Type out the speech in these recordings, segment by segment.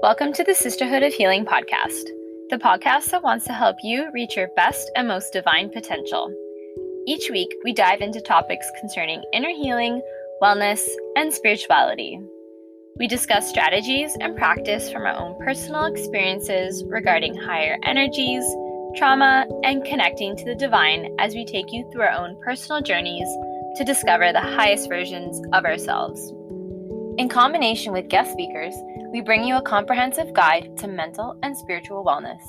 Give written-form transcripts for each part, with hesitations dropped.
Welcome to the Sisterhood of Healing podcast, the podcast that wants to help you reach your best and most divine potential. Each week, we dive into topics concerning inner healing, wellness, and spirituality. We discuss strategies and practice from our own personal experiences regarding higher energies, trauma, and connecting to the divine as we take you through our own personal journeys to discover the highest versions of ourselves. In combination with guest speakers, we bring you a comprehensive guide to mental and spiritual wellness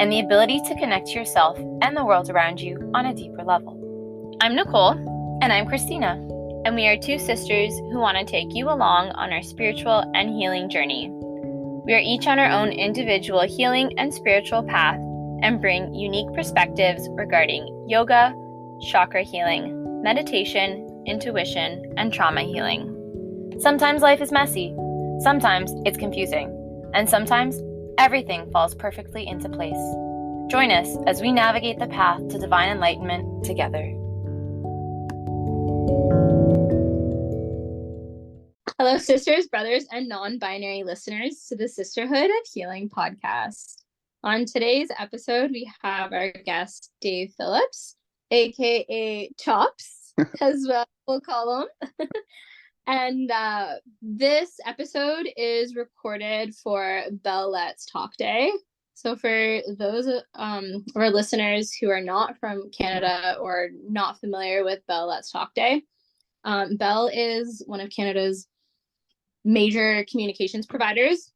and the ability to connect to yourself and the world around you on a deeper level. I'm Nicole, and I'm Christina, and we are two sisters who want to take you along on our spiritual and healing journey. We are each on our own individual healing and spiritual path and bring unique perspectives regarding yoga, chakra healing, meditation, intuition, and trauma healing. Sometimes life is messy, sometimes it's confusing, and sometimes everything falls perfectly into place. Join us as we navigate the path to divine enlightenment together. Hello, sisters, brothers, and non-binary listeners to the Sisterhood of Healing podcast. On today's episode, we have our guest, Dave Phillips, aka Chops, as well we'll call him. And this episode is recorded for Bell Let's Talk Day. So for those of our listeners who are not from Canada or not familiar with Bell Let's Talk Day, Bell is one of Canada's major communications providers.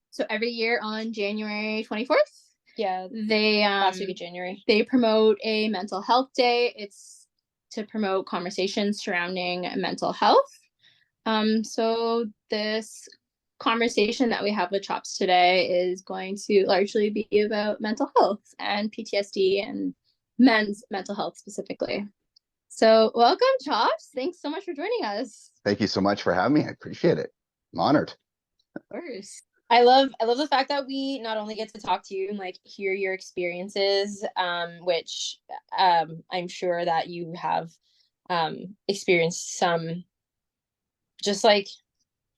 So every year on January 24th, they last week of January, they promote a mental health day. It's to promote conversations surrounding mental health. So this conversation that we have with Chops today is going to largely be about mental health and PTSD and men's mental health specifically. So welcome, Chops. Thanks so much for joining us. Thank you so much for having me. I appreciate it. I'm honored. Of course. I love the fact that we not only get to talk to you and like hear your experiences, which I'm sure that you have experienced some just like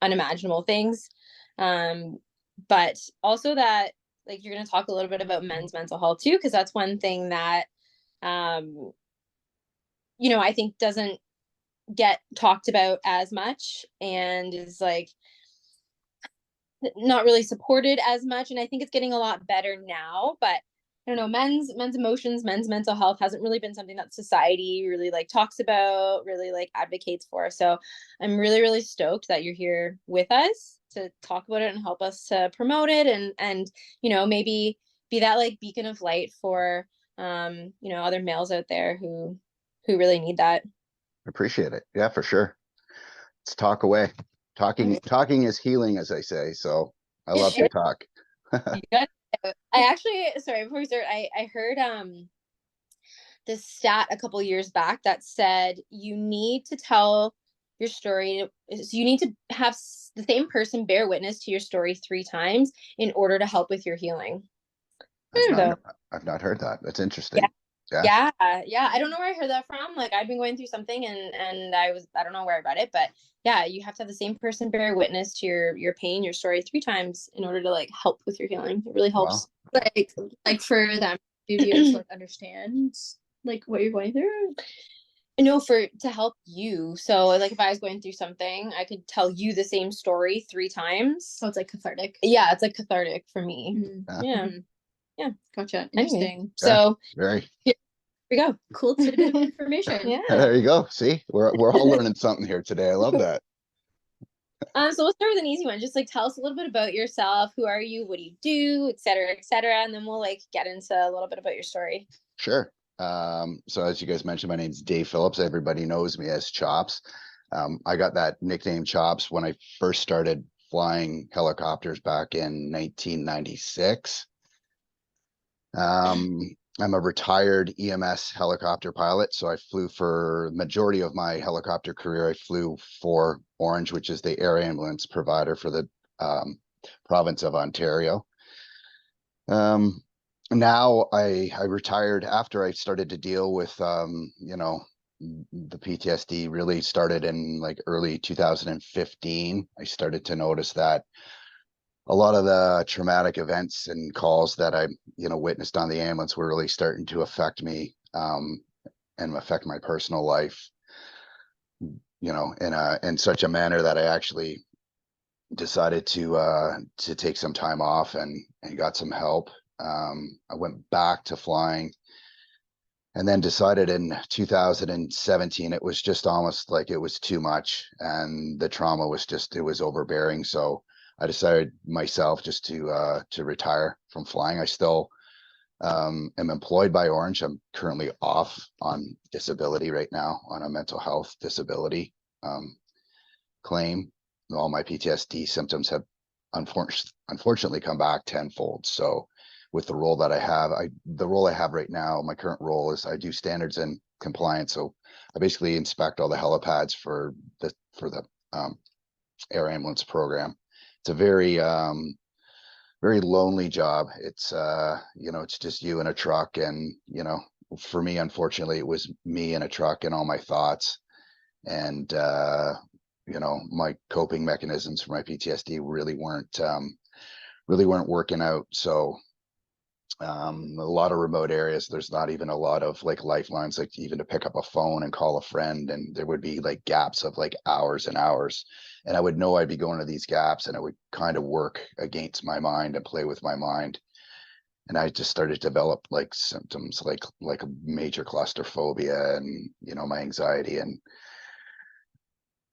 unimaginable things, but also that like you're going to talk a little bit about men's mental health too, because that's one thing that I think doesn't get talked about as much and is like not really supported as much, and I think it's getting a lot better now. But I don't know, men's emotions, men's mental health hasn't really been something that society really like talks about, really like advocates for. So I'm really, really stoked that you're here with us to talk about it and help us to promote it and maybe be that like beacon of light for other males out there who really need that. Appreciate it. Yeah, for sure. Let's talk away. Talking is healing, as I say. So I love to talk. I actually, sorry, before we start, I heard this stat a couple years back that said you need to tell your story. So you need to have the same person bear witness to your story 3 times in order to help with your healing. I've not heard that. That's interesting. Yeah. I don't know where I heard that from. Like I've been going through something and I don't know where I read it, but yeah, you have to have the same person bear witness to your pain, your story 3 times in order to like help with your healing. It really helps. Wow. Like for them to be able to like understand like what you're going through. No, to help you. So like if I was going through something, I could tell you the same story 3 times. So it's like cathartic. Yeah, it's like cathartic for me. Mm-hmm. Yeah, gotcha. Interesting. Anyway, so very. Here we go. Cool tidbit of information. Yeah. There you go. See, we're all learning something here today. I love that. So we'll start with an easy one. Just like tell us a little bit about yourself. Who are you? What do you do? Et cetera, and then we'll like get into a little bit about your story. Sure. So as you guys mentioned, my name's Dave Phillips. Everybody knows me as Chops. I got that nickname Chops when I first started flying helicopters back in 1996. I'm a retired EMS helicopter pilot, so I flew for the majority of my helicopter career. I flew for Ornge, which is the air ambulance provider for the province of Ontario. Now I retired after I started to deal with the PTSD really started in like early 2015. I started to notice that a lot of the traumatic events and calls that I, witnessed on the ambulance were really starting to affect me, and affect my personal life, in such a manner that I actually decided to take some time off and got some help. I went back to flying and then decided in 2017 it was just almost like it was too much, and the trauma was just, it was overbearing. So I decided myself just to retire from flying. I still am employed by Ornge. I'm currently off on disability right now, on a mental health disability claim. All my PTSD symptoms have unfortunately come back tenfold. So with the role I have right now, my current role is I do standards and compliance. So I basically inspect all the helipads for the air ambulance program. It's a very lonely job. It's just you in a truck, and for me, unfortunately, it was me in a truck and all my thoughts, and my coping mechanisms for my PTSD really weren't working out. So a lot of remote areas, there's not even a lot of like lifelines, like even to pick up a phone and call a friend, and there would be like gaps of like hours and hours, and I would know I'd be going to these gaps, and it would kind of work against my mind and play with my mind, and I just started to develop like symptoms like a major claustrophobia, and my anxiety and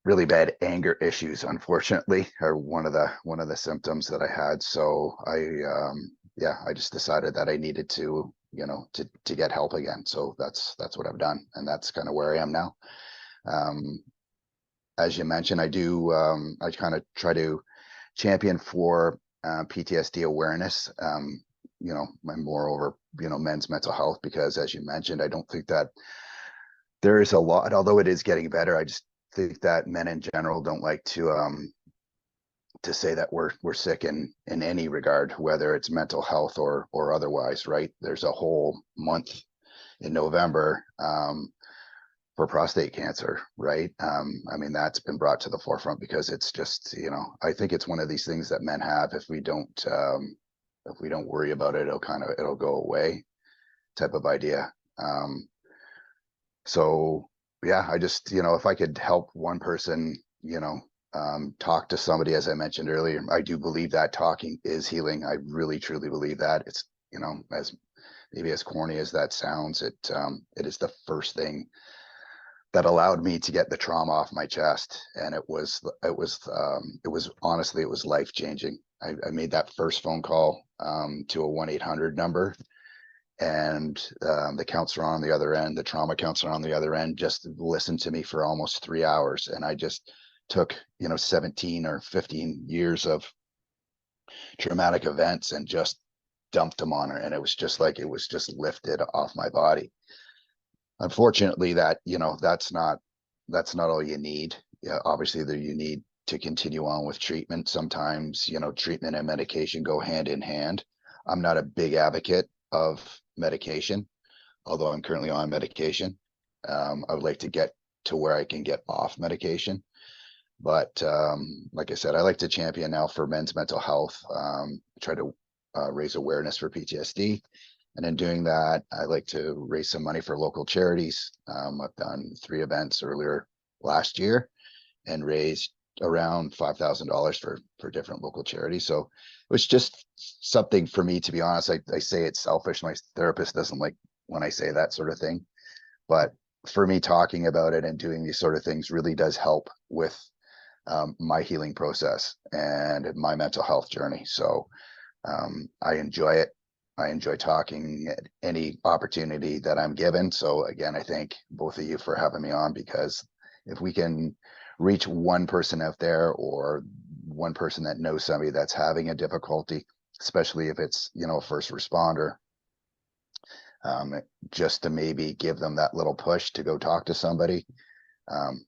really bad anger issues, unfortunately, are one of the symptoms that I had. So I just decided that I needed to, to get help again. So that's what I've done, and that's kind of where I am now. um as you mentioned, I kind of try to champion for PTSD awareness, and moreover, men's mental health, because as you mentioned, I don't think that there is a lot, although it is getting better. I just think that men in general don't like to say that we're sick in any regard, whether it's mental health or otherwise, right? There's a whole month in November for prostate cancer, right? I mean, that's been brought to the forefront because it's just, I think it's one of these things that men have. If we don't worry about it, it'll go away, type of idea. So yeah, I just, if I could help one person, talk to somebody, as I mentioned earlier, I do believe that talking is healing. I really, truly believe that. It's, as maybe as corny as that sounds, it is the first thing that allowed me to get the trauma off my chest. And it was honestly, it was life changing. I made that first phone call to a 1-800 number, and the counselor on the other end, the trauma counselor on the other end, just listened to me for almost 3 hours. And I just took 17 or 15 years of traumatic events and just dumped them on her, and it was just like it was just lifted off my body. Unfortunately, that's not all you need. Yeah, obviously there you need to continue on with treatment. Sometimes treatment and medication go hand in hand. I'm not a big advocate of medication, although I'm currently on medication. I would like to get to where I can get off medication. But like I said, I like to champion now for men's mental health, try to raise awareness for PTSD. And in doing that, I like to raise some money for local charities. I've done 3 events earlier last year and raised around $5,000 for different local charities. So it was just something for me, to be honest. I say it's selfish. My therapist doesn't like when I say that sort of thing, but for me, talking about it and doing these sort of things really does help with my healing process and my mental health journey. So I enjoy it. I enjoy talking at any opportunity that I'm given. So again, I thank both of you for having me on, because if we can reach one person out there, or one person that knows somebody that's having a difficulty, especially if it's, a first responder, um, just to maybe give them that little push to go talk to somebody, um,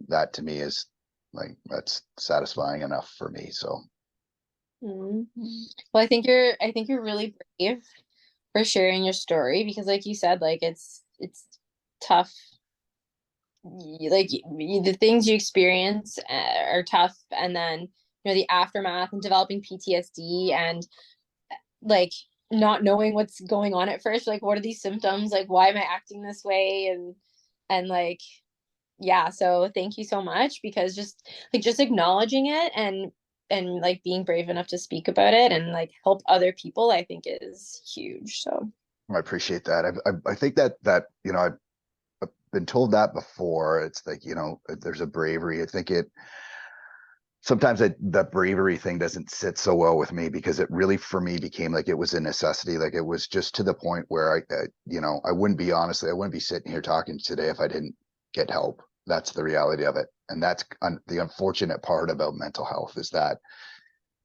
that to me is like, that's satisfying enough for me. So Mhm. Well, I think you're really brave for sharing your story, because like you said, like it's tough. Like the things you experience are tough, and then the aftermath and developing PTSD and like not knowing what's going on at first, like what are these symptoms, like why am I acting this way, and like yeah, so thank you so much, because just acknowledging it and like being brave enough to speak about it and like help other people, I think is huge. So I appreciate that. I think that I've been told that before. It's like, there's a bravery. I think sometimes that bravery thing doesn't sit so well with me, because it really, for me, became like it was a necessity. Like it was just to the point where I wouldn't be sitting here talking today if I didn't get help. That's the reality of it. And that's the unfortunate part about mental health, is that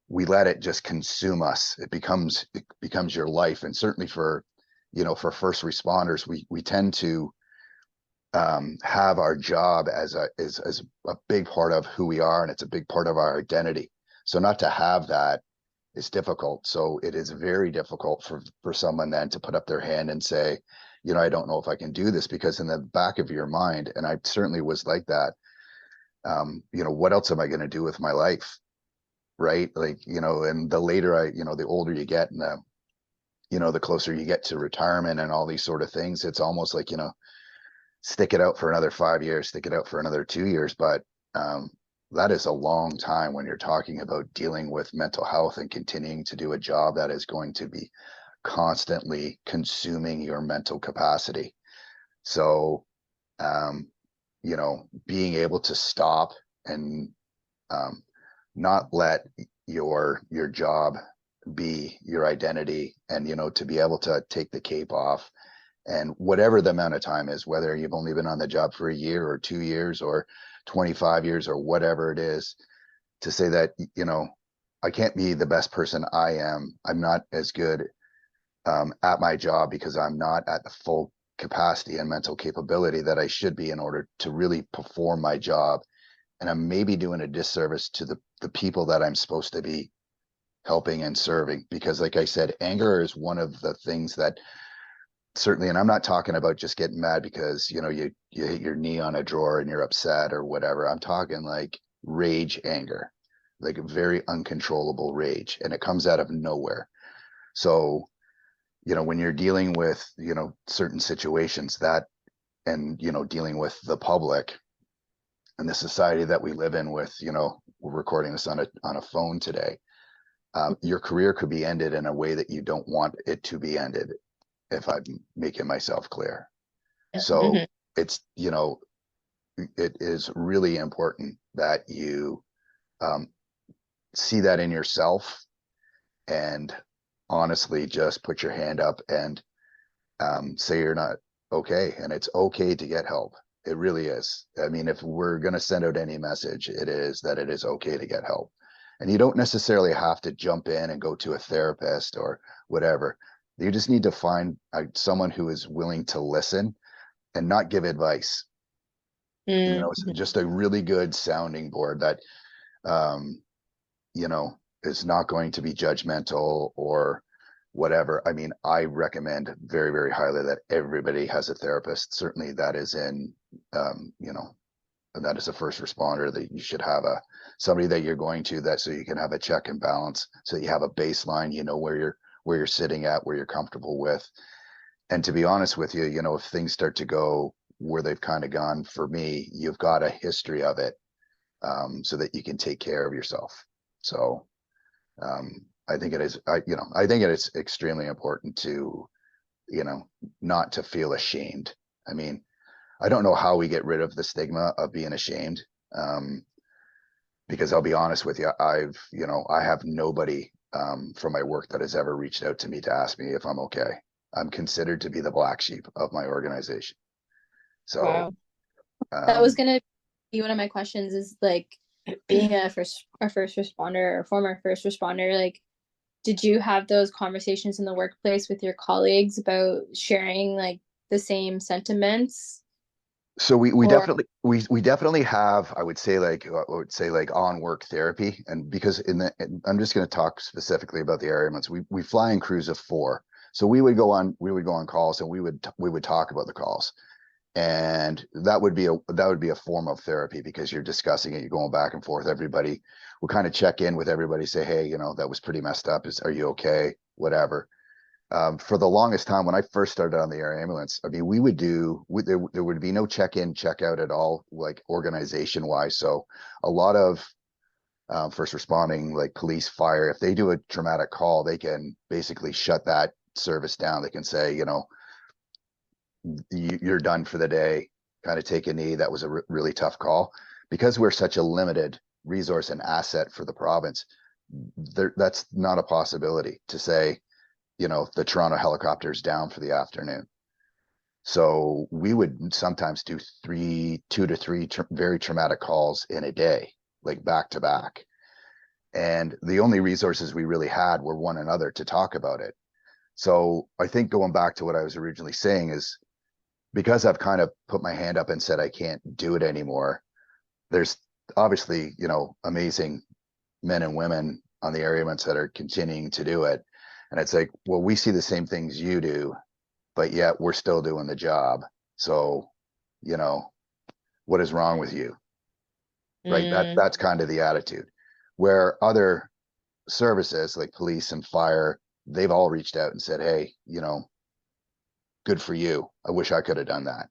we let it just consume us. It becomes your life. And certainly for first responders, we tend to have our job as a big part of who we are, and it's a big part of our identity. So not to have that is difficult. So it is very difficult for someone then to put up their hand and say, I don't know if I can do this, because in the back of your mind, and I certainly was like that, what else am I going to do with my life? Right. Like, and the later the older you get, and the closer you get to retirement and all these sort of things, it's almost like, stick it out for another 5 years, stick it out for another 2 years. But that is a long time when you're talking about dealing with mental health and continuing to do a job that is going to be constantly consuming your mental capacity. So, being able to stop and not let your job be your identity, and, to be able to take the cape off, and whatever the amount of time is, whether you've only been on the job for a year or 2 years or 25 years or whatever it is, to say that, I can't be the best person I am. I'm not as good at my job because I'm not at the full capacity and mental capability that I should be in order to really perform my job. And I'm maybe doing a disservice to the people that I'm supposed to be helping and serving. Because like I said, anger is one of the things that certainly, and I'm not talking about just getting mad because, you hit your knee on a drawer and you're upset or whatever. I'm talking like rage anger, like a very uncontrollable rage, and it comes out of nowhere. So, when you're dealing with, certain situations and, dealing with the public and the society that we live in with, we're recording this on a phone today. Your career could be ended in a way that you don't want it to be ended, if I'm making myself clear. So it's, it is really important that you see that in yourself, and honestly just put your hand up and say you're not okay, and it's okay to get help. It really is. I mean, if we're going to send out any message, it is that it is okay to get help. And you don't necessarily have to jump in and go to a therapist or whatever. You just need to find someone who is willing to listen and not give advice. It's just a really good sounding board that, is not going to be judgmental or whatever. I mean, I recommend very, very highly that everybody has a therapist. Certainly that is and that is a first responder, that you should have somebody that you're going to, that so you can have a check and balance, so you have a baseline, where you're sitting at, where you're comfortable with. And to be honest with you, if things start to go where they've kind of gone for me, you've got a history of it, so that you can take care of yourself. So I think it is, I think it is extremely important to, not to feel ashamed. I mean, I don't know how we get rid of the stigma of being ashamed. Because I'll be honest with you, I have nobody from my work that has ever reached out to me to ask me if I'm okay. I'm considered to be the black sheep of my organization. So wow. That was gonna be one of my questions, is like, being a first responder or former first responder, like, did you have those conversations in the workplace with your colleagues about sharing like the same sentiments? So we definitely have, I would say like on work therapy. And because I'm just going to talk specifically about the area months. We fly in crews of 4. So we would go on calls, and we would talk about the calls. And that would be a form of therapy, because you're discussing it, you're going back and forth. Everybody will kind of check in with everybody, say, hey, that was pretty messed up. Are you okay? Whatever. For the longest time, when I first started on the air ambulance, I mean, there would be no check-in, check-out at all, like organization-wise. So a lot of first responding, like police, fire, if they do a traumatic call, they can basically shut that service down. They can say, you're done for the day, kind of take a knee. That was a really tough call. Because we're such a limited resource and asset for the province, that's not a possibility to say, the Toronto helicopter's down for the afternoon. So we would sometimes do 2 to 3 very traumatic calls in a day, like back to back. And the only resources we really had were one another to talk about it. So I think, going back to what I was originally saying, is because I've kind of put my hand up and said I can't do it anymore, there's obviously, amazing men and women on the area events that are continuing to do it. And it's like, well, we see the same things you do, but yet we're still doing the job. So, what is wrong with you? Right. Mm, That's kind of the attitude. Where other services like police and fire, they've all reached out and said, hey, good for you. I wish I could have done that.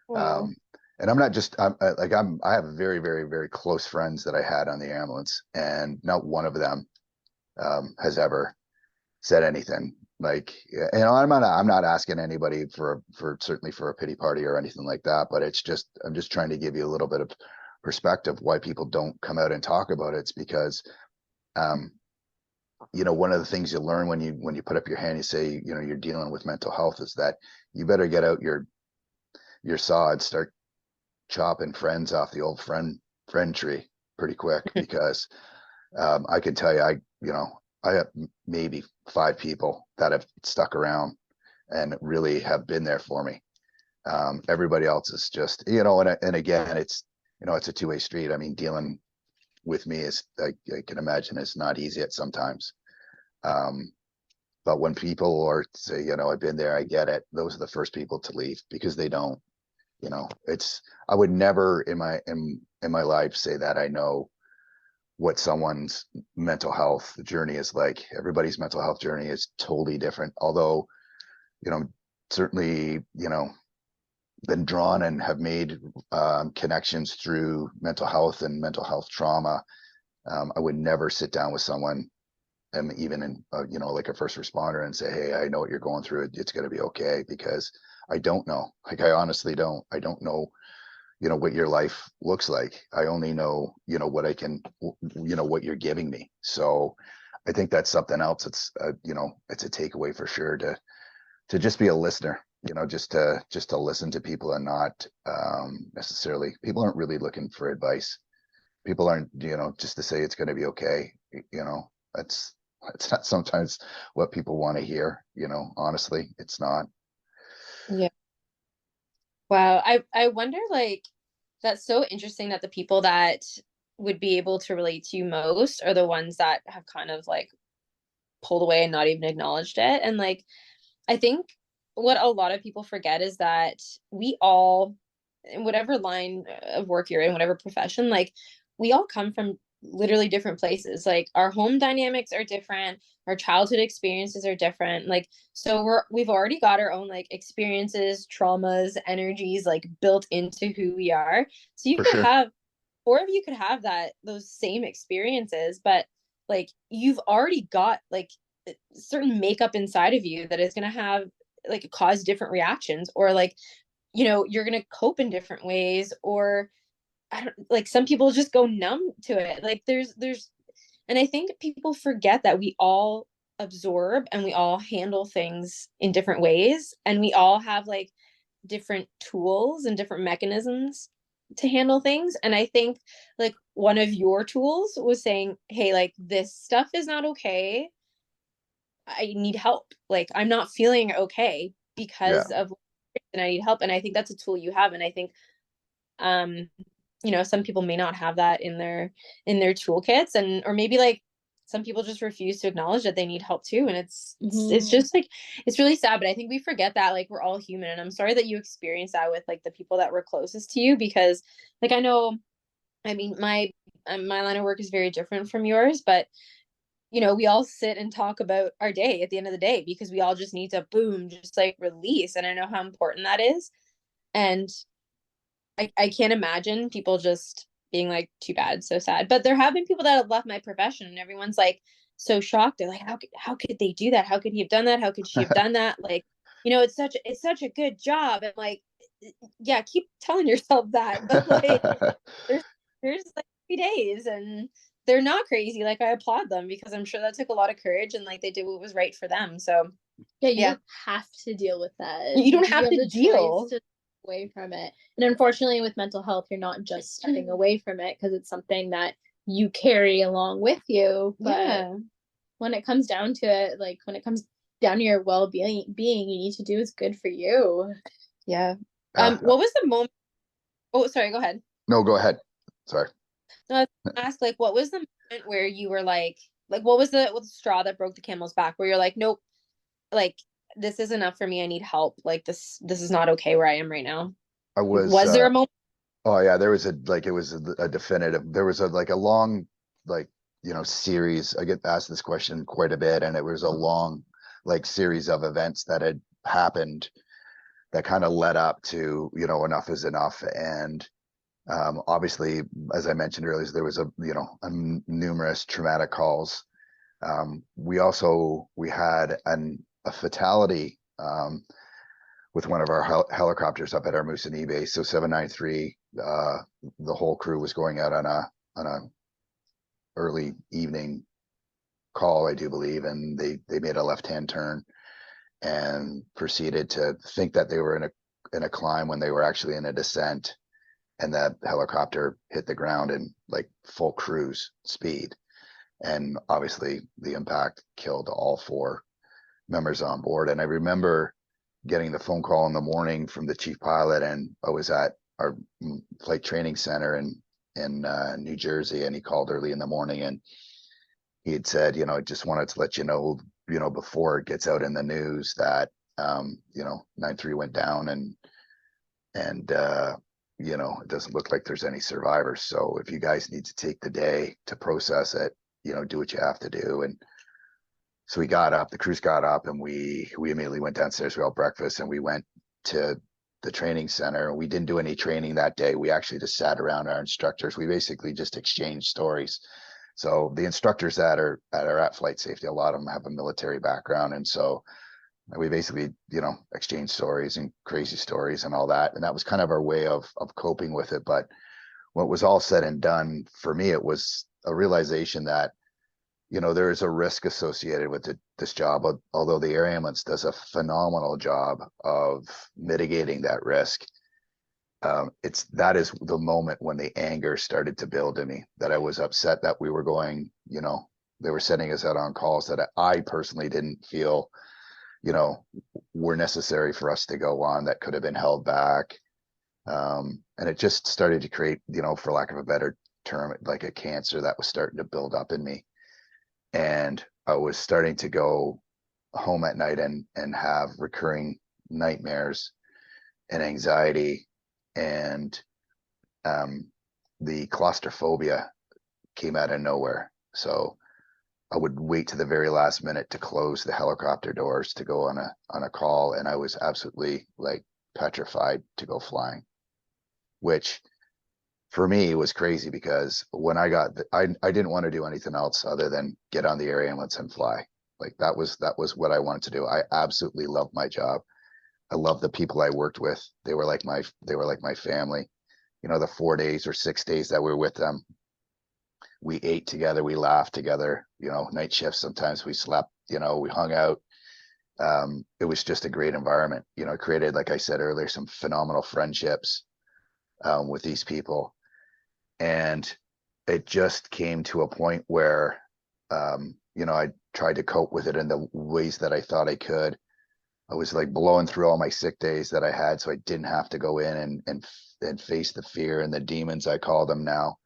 wow. Um, and I'm not just I have very, very, very close friends that I had on the ambulance, and not one of them has ever said anything like, I'm not asking anybody for certainly for a pity party or anything like that, but I'm just trying to give you a little bit of perspective why people don't come out and talk about it. It's because um one of the things you learn when you put up your hand, you say, you're dealing with mental health, is that you better get out your saw and start chopping friends off the old friend tree pretty quick, because I can tell you, I have maybe 5 people that have stuck around and really have been there for me. Everybody else is just, and again, it's a two-way street. I mean, dealing with me is, I can imagine, is not easy at sometimes. Um, but when people are say, I've been there, I get it, those are the first people to leave, because they don't, I would never in my life say that I know what someone's mental health journey is like. Everybody's mental health journey is totally different. Although, you know, certainly, been drawn and have made connections through mental health and mental health trauma. I would never sit down with someone, and even in, like a first responder, and say, hey, I know what you're going through. It's going to be okay, because I don't know. Like, I honestly don't. I don't know what your life looks like. I only know what I can, what you're giving me. So I think that's something else. It's it's a takeaway for sure, to just be a listener, just to listen to people, and not necessarily, people aren't really looking for advice. People aren't, just to say it's going to be okay. That's not sometimes what people want to hear. Honestly, it's not. Yeah. Wow. I wonder, like, that's so interesting that the people that would be able to relate to you most are the ones that have kind of like pulled away and not even acknowledged it. And like, I think what a lot of people forget is that we all, in whatever line of work you're in, whatever profession, like, we all come from literally different places. Like, our home dynamics are different, our childhood experiences are different. Like, so we've already got our own like experiences, traumas, energies like built into who we are. So you For could sure. have, four of you could have those same experiences, but like, you've already got like certain makeup inside of you that is going to have like cause different reactions, or like, you're going to cope in different ways, or I don't, like, some people just go numb to it. Like, and I think people forget that we all absorb and we all handle things in different ways, and we all have like different tools and different mechanisms to handle things. And I think like one of your tools was saying, hey, like, this stuff is not okay, I need help. Like, I'm not feeling okay Yeah. because of, and I need help. And I think that's a tool you have. And I think, some people may not have that in their toolkits, and or maybe like some people just refuse to acknowledge that they need help too. And it's Mhm. just like, it's really sad, but I think we forget that like we're all human. And I'm sorry that you experienced that with like the people that were closest to you, because like I know, I mean, my line of work is very different from yours, but we all sit and talk about our day at the end of the day because we all just need to boom, just like release. And I know how important that is. And I can't imagine people just being like, too bad, so sad. But there have been people that have left my profession and everyone's like so shocked. They're like, how could they do that? How could he have done that? How could she have done that? Like, it's such a good job. And like, yeah, keep telling yourself that. But like there's there's like 3 days and they're not crazy. Like I applaud them because I'm sure that took a lot of courage and like they did what was right for them. So Yeah, you yeah, don't have to deal with that. you don't You have have to the deal. choice to step away from it. And unfortunately, with mental health, you're not just stepping away from it because it's something that you carry along with you. But Yeah. when it comes down to it, like when it comes down to your well-being, you need to do what's good for you. Yeah. Yeah. What was the moment? Oh, sorry, go ahead. No, go ahead. Sorry. No, I was gonna ask like what was the moment where you were like what was the straw that broke the camel's back where you're like, nope, like this is enough for me. I need help. Like this is not okay where I am right now. I was Was there a moment? oh yeah, there was it was a definitive, there was a long, like, series. I get asked this question quite a bit, and it was a long, like, series of events that had happened that kind of led up to, enough is enough. And obviously, as I mentioned earlier, there was numerous traumatic calls. We had a fatality with one of our helicopters up at our Moosonee base. So 793, the whole crew was going out on a early evening call, I do believe, and they made a left-hand turn and proceeded to think that they were in a climb when they were actually in a descent, and that helicopter hit the ground in like full cruise speed. And obviously the impact killed all four members on board. And I remember getting the phone call in the morning from the chief pilot, and I was at our flight training center in New Jersey, and he called early in the morning, and he had said, I just wanted to let you know, before it gets out in the news that 9-3 went down, and it doesn't look like there's any survivors. So if you guys need to take the day to process it, do what you have to do. And so we got up, the crews got up, and we immediately went downstairs. We all breakfast, and we went to the training center. We didn't do any training that day. We actually just sat around our instructors. We basically just exchanged stories. So the instructors that are at flight safety, a lot of them have a military background, and so we basically exchanged stories and crazy stories and all that. And that was kind of our way of coping with it. But what was all said and done, for me, it was a realization that there is a risk associated with this job, although the air ambulance does a phenomenal job of mitigating that risk. That is the moment when the anger started to build in me, that I was upset that we were going, they were sending us out on calls that I personally didn't feel, were necessary for us to go on, that could have been held back. And it just started to create, for lack of a better term, like a cancer that was starting to build up in me. And I was starting to go home at night and have recurring nightmares and anxiety, and the claustrophobia came out of nowhere. So I would wait to the very last minute to close the helicopter doors to go on a call, and I was absolutely like petrified to go flying, which for me was crazy, because when I didn't want to do anything else other than get on the air ambulance and fly. Like that was what I wanted to do. I absolutely loved my job. I loved the people I worked with. They were like my family. The 4 days or 6 days that we were with them, we ate together, we laughed together, night shifts, sometimes we slept, we hung out. It was just a great environment. It created, like I said earlier, some phenomenal friendships with these people. And it just came to a point where, I tried to cope with it in the ways that I thought I could. I was like blowing through all my sick days that I had, so I didn't have to go in and face the fear and the demons, I call them now.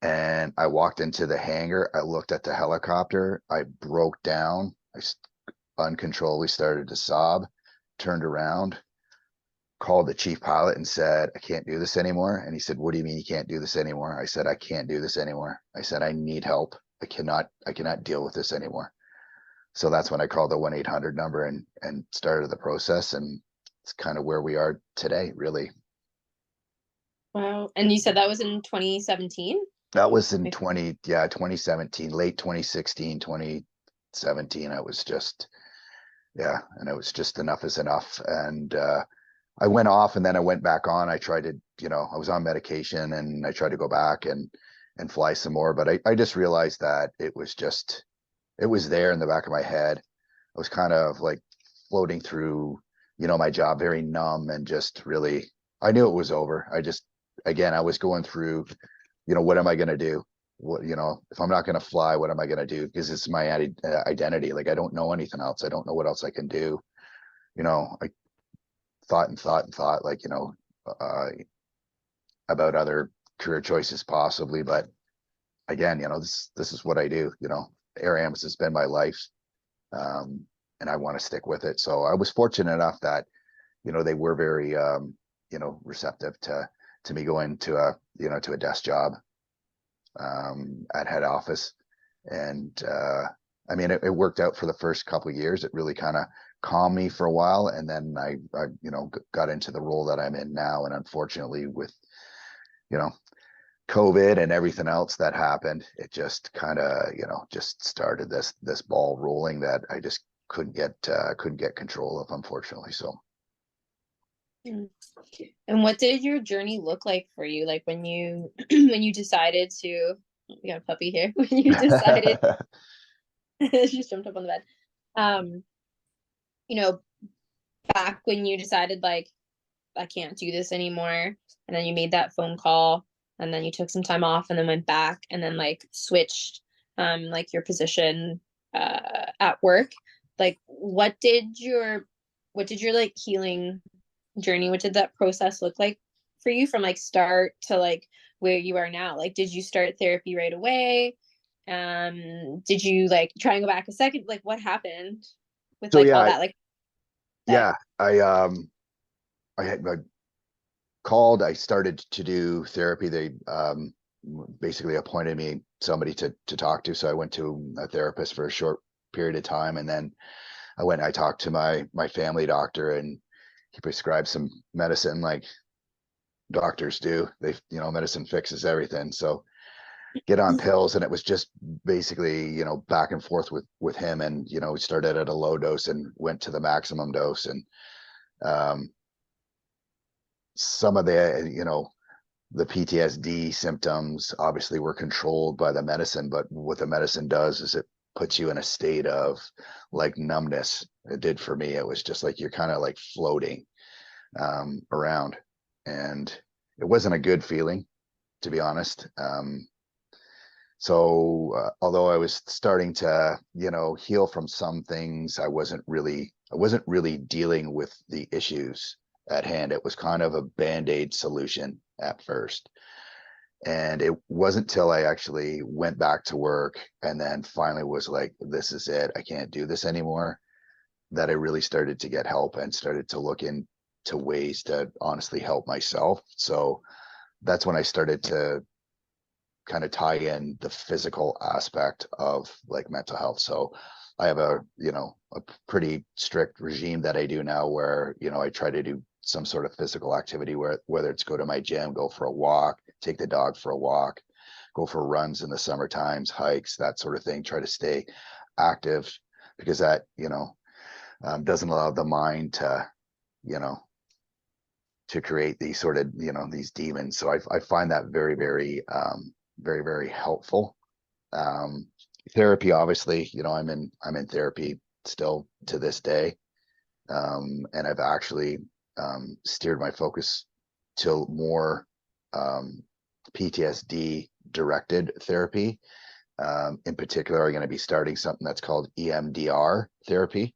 And I walked into the hangar. I looked at the helicopter. I broke down. Uncontrollably started to sob, turned around, called the chief pilot and said, I can't do this anymore. And he said, what do you mean you can't do this anymore? I said, I can't do this anymore. I said, I need help. I cannot deal with this anymore. So that's when I called the 1-800 number and started the process. And it's kind of where we are today, really. Wow. And you said that was in 2017? That was in 2017, late 2016, 2017. I was just, and it was just enough is enough. And I went off and then I went back on. I tried to, I was on medication and I tried to go back and fly some more, but I just realized that it was there in the back of my head. I was kind of like floating through, my job, very numb and just really, I knew it was over. I was going through, what am I going to do? What, if I'm not going to fly, what am I going to do? Because it's my identity. Like, I don't know anything else. I don't know what else I can do. I thought and thought and thought, like, about other career choices possibly. But again, this is what I do. Air ambulance has been my life. And I want to stick with it. So I was fortunate enough that, they were very, receptive to me going to a desk job at head office. And it worked out for the first couple of years. It really kind of calmed me for a while. And then I got into the role that I'm in now. And unfortunately with, COVID and everything else that happened, it just kind of, just started this ball rolling that I just couldn't get control of, unfortunately. So. And what did your journey look like for you? Like when you when you decided to, we got a puppy here. When you decided, she just jumped up on the bed. Back when you decided like, I can't do this anymore, and then you made that phone call, and then you took some time off, and then went back, and then like switched, like your position, at work. Like, what did your like healing journey, what did that process look like for you from like start to like where you are now? Like, did you start therapy right away? Did you like try and go back a second? Like, what happened with So like all that? Like, I called, I started to do therapy. They basically appointed me somebody to talk to. So I went to a therapist for a short period of time. And then I talked to my family doctor, and he prescribed some medicine like doctors do. Medicine fixes everything. So get on pills. And it was just basically, back and forth with him. And, we started at a low dose and went to the maximum dose. And some of the PTSD symptoms obviously were controlled by the medicine, but what the medicine does is it puts you in a state of like numbness. It did for me. It was just like you're kind of like floating around, and it wasn't a good feeling, to be honest. So although I was starting to heal from some things, I wasn't really dealing with the issues at hand. It was kind of a band-aid solution at first. And it wasn't till I actually went back to work and then finally was like, this is it, I can't do this anymore, that I really started to get help and started to look into ways to honestly help myself. So that's when I started to kind of tie in the physical aspect of like mental health. So I have a pretty strict regime that I do now where, I try to do some sort of physical activity, whether it's go to my gym, go for a walk, take the dog for a walk, go for runs in the summer times, hikes, that sort of thing, try to stay active, because that, doesn't allow the mind to, to create these sort of, these demons. So I find that very, very, very, very helpful. Therapy, obviously, I'm in therapy still to this day. And I've actually steered my focus to more PTSD directed therapy. In particular, I'm going to be starting something that's called EMDR therapy.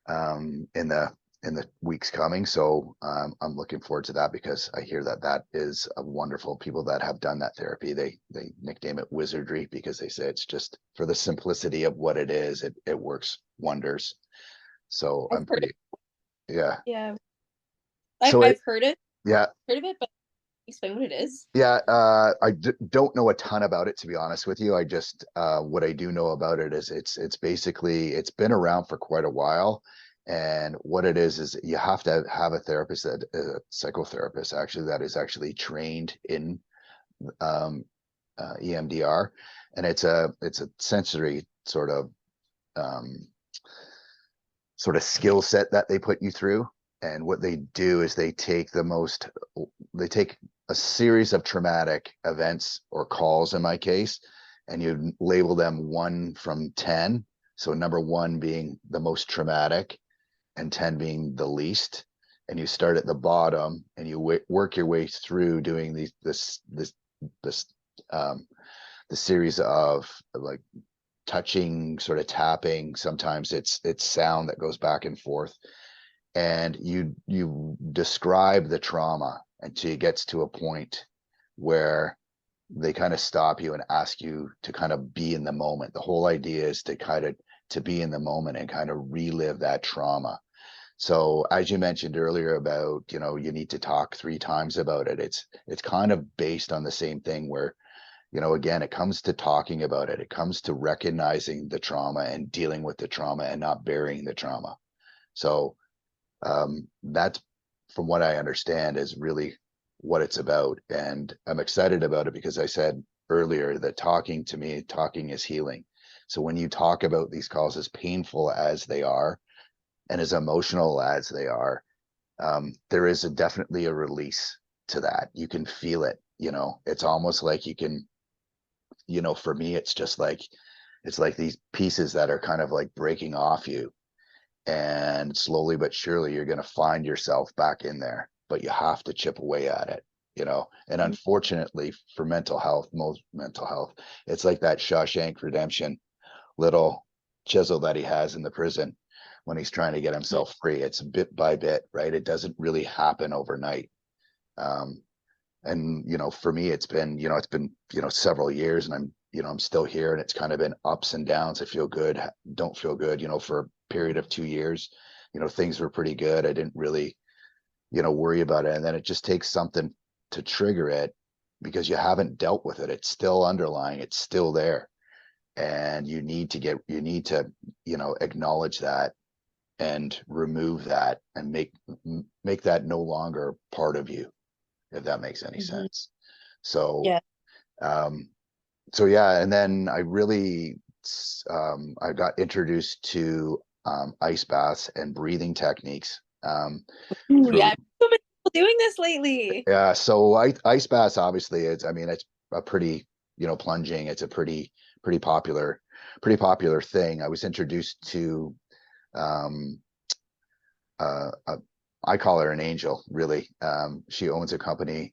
In the in the weeks coming. So I'm looking forward to that, because I hear that that is a wonderful, people that have done that therapy, they nickname it wizardry, because they say it's just for the simplicity of what it is, it works wonders. So I've I'm heard pretty, yeah. Yeah, So I've heard it, yeah, but explain what it is. yeah. Don't know a ton about it, to be honest with you. I just, what I do know about it is it's basically, it's been around for quite a while. And what it is you have to have a therapist, that a psychotherapist actually, that is actually trained in um, EMDR. And it's a sensory um, sort of skill set that they put you through. And what they do is they take a series of traumatic events, or calls in my case, and you label them 1 from 10. So number 1 being the most traumatic and 10 being the least. And you start at the bottom, and you work your way through doing this um, the series of, like, touching, sort of tapping. Sometimes it's sound that goes back and forth, and you describe the trauma until it gets to a point where they kind of stop you and ask you to kind of be in the moment. The whole idea is to be in the moment and kind of relive that trauma. So as you mentioned earlier about, you need to talk 3 times about it, it's kind of based on the same thing, where, again, it comes to talking about it. It comes to recognizing the trauma and dealing with the trauma and not burying the trauma. So that's, from what I understand, is really what it's about. And I'm excited about it, because I said earlier that talking, to me, talking is healing. So when you talk about these calls, as painful as they are and as emotional as they are, there is definitely a release to that. You can feel it. It's almost like you can, for me, it's just like, it's like these pieces that are kind of like breaking off you, and slowly but surely you're going to find yourself back in there, but you have to chip away at it. And unfortunately, for mental health, most mental health, it's like that Shawshank Redemption little chisel that he has in the prison when he's trying to get himself free. It's bit by bit, right? It doesn't really happen overnight. um, and for me, it's been several years, and I'm still here, and it's kind of been ups and downs. I feel good, don't feel good. For a period of 2 years, things were pretty good. I didn't really worry about it, and then it just takes something to trigger it, because you haven't dealt with it. It's still underlying, it's still there, and you need to acknowledge that and remove that, and make that no longer part of you, if that makes any Mhm. sense. So, Yeah. um, so yeah, and then I got introduced to ice baths and breathing techniques Ooh, yeah, through. so many people doing this lately. Yeah, so ice baths, obviously, it's a pretty, plunging. It's a pretty popular thing. I was introduced to um, I call her an angel, really. She owns a company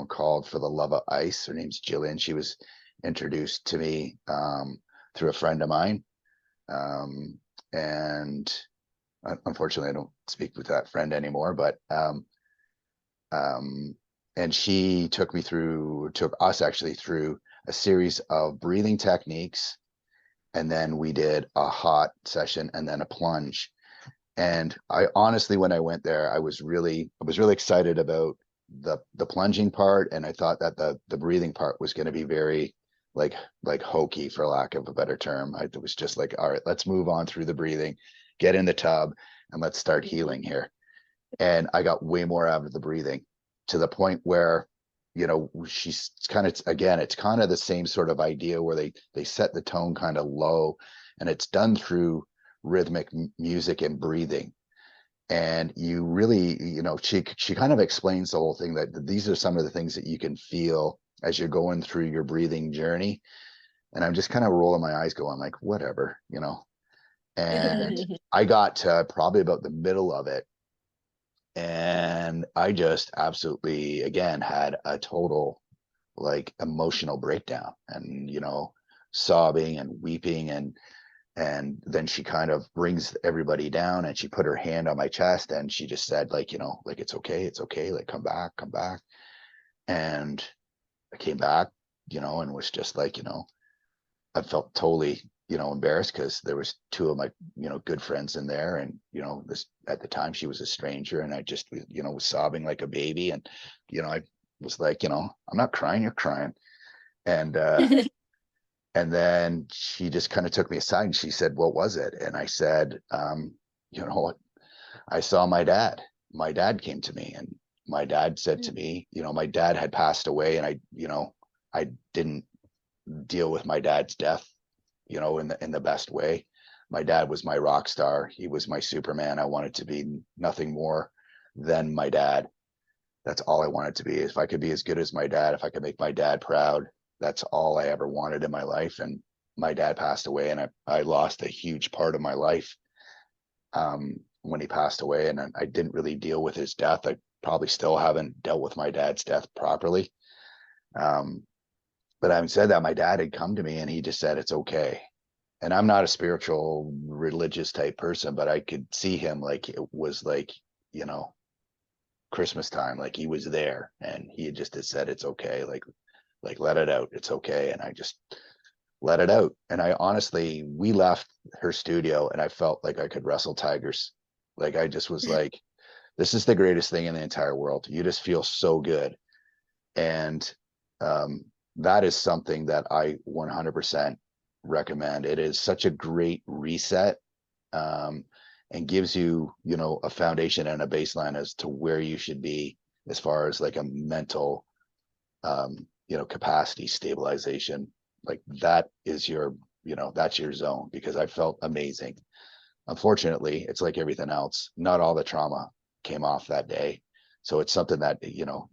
called For the Love of Ice. Her name's Jillian. She was introduced to me through a friend of mine. And unfortunately, I don't speak with that friend anymore, but um, and she took us actually through a series of breathing techniques. And then we did a hot session and then a plunge. And I honestly, when I went there, I was really excited about the plunging part, and I thought that the breathing part was going to be very like hokey, for lack of a better term. It was just like, all right, let's move on through the breathing, get in the tub, and let's start healing here. And I got way more out of the breathing, to the point where, she's kind of, again, it's kind of the same sort of idea, where they set the tone kind of low, and it's done through rhythmic music and breathing. And you really, she kind of explains the whole thing, that these are some of the things that you can feel as you're going through your breathing journey. And I'm just kind of rolling my eyes, going like, whatever. And I got to probably about the middle of it, and I just absolutely, again, had a total, like, emotional breakdown, and sobbing and weeping, And then she kind of brings everybody down, and she put her hand on my chest, and she just said, like, like, it's okay, like, come back, come back. And I came back, and was just like, I felt totally, embarrassed, because there was two of my, good friends in there. And, this, at the time, she was a stranger, and I just, was sobbing like a baby. And, I was like, I'm not crying, you're crying. And, and then she just kind of took me aside, and she said, what was it? And I said, you know, I saw my dad. My dad came to me, and my dad said to me, my dad had passed away, and I didn't deal with my dad's death, in the best way. My dad was my rock star. He was my Superman. I wanted to be nothing more than my dad. That's all I wanted to be. If I could be as good as my dad, if I could make my dad proud, that's all I ever wanted in my life. And my dad passed away, and I lost a huge part of my life when he passed away. And I didn't really deal with his death. I probably still haven't dealt with my dad's death properly. But having said that, my dad had come to me, and he just said, it's okay. And I'm not a spiritual, religious type person, but I could see him like it was like, Christmas time, like he was there, and he just had said, it's okay. Like, let it out. It's okay. And I just let it out. And I honestly, we left her studio, and I felt like I could wrestle tigers. Like, I just was like, this is the greatest thing in the entire world. You just feel so good. And that is something that I 100% recommend. It is such a great reset, and gives you, a foundation and a baseline as to where you should be as far as like a mental, capacity stabilization. Like, that is your, that's your zone, because I felt amazing. Unfortunately, it's like everything else. Not all the trauma came off that day. So it's something that,